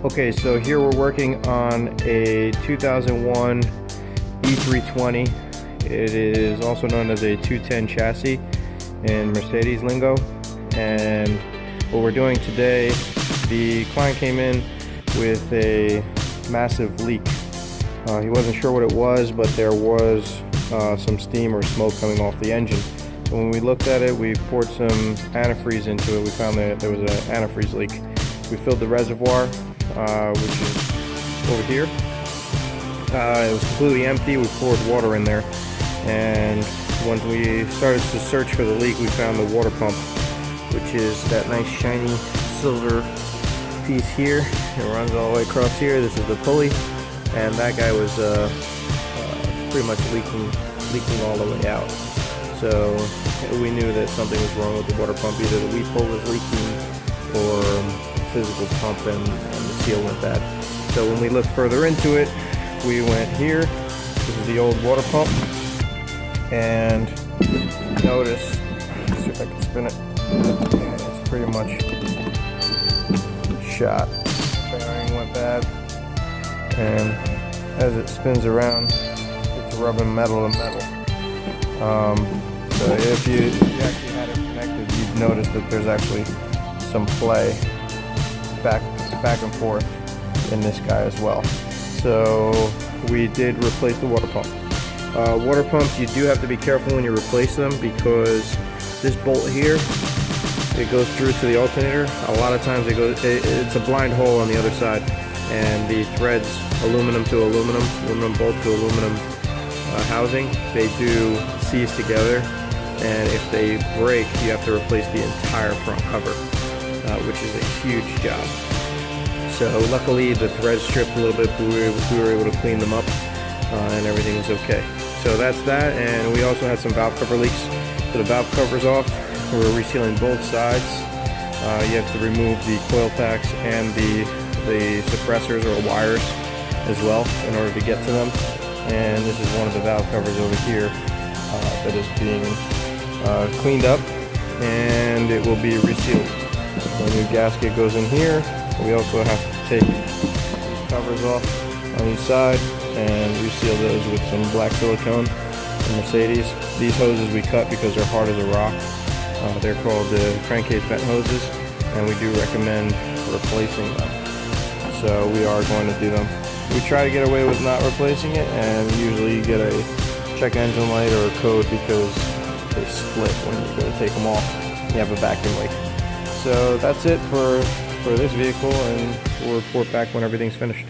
Okay, so here we're working on a 2001 E320. It is also known as a 210 chassis in Mercedes lingo. And what we're doing today, the client came in with a massive leak. He wasn't sure what it was, but there was some steam or smoke coming off the engine. So when we looked at it, we poured some antifreeze into it. We found that there was an antifreeze leak. We filled the reservoir, which is over here. It was completely empty. We poured water in there, and when we started to search for the leak, we found the water pump, which is that nice shiny silver piece here. It runs all the way across here. This is the pulley, and that guy was pretty much leaking all the way out. So we knew that something was wrong with the water pump. Either the weep hole was leaking or physical pump and the seal went bad. So when we looked further into it, we went here. This is the old water pump, and notice, let's see if I can spin it. It's pretty much shot. Bearing went bad, and as it spins around, it's rubbing metal to metal. So if you actually had it connected, you'd notice that there's actually some play back and forth in this guy as well. So we did replace the water pump. Water pumps, you do have to be careful when you replace them, because this bolt here, it goes through to the alternator. A lot of times it's a blind hole on the other side, and the threads, aluminum to aluminum, aluminum bolt to aluminum housing, they do seize together, and if they break, you have to replace the entire front cover, which is a huge job. So luckily the threads stripped a little bit, but we were able to clean them up, and everything was okay. So that's that, and we also had some valve cover leaks. So the valve cover's off. We're resealing both sides. You have to remove the coil packs and the suppressors or wires as well in order to get to them. And this is one of the valve covers over here that is being cleaned up, and it will be resealed. The new gasket goes in here. We also have to take these covers off on each side and reseal those with some black silicone from Mercedes. These hoses we cut because they're hard as a rock. They're called the crankcase vent hoses, and we do recommend replacing them. So we are going to do them. We try to get away with not replacing it, and usually you get a check engine light or a code because they split when you go to take them off. You have a vacuum leak. So that's it for this vehicle, and we'll report back when everything's finished.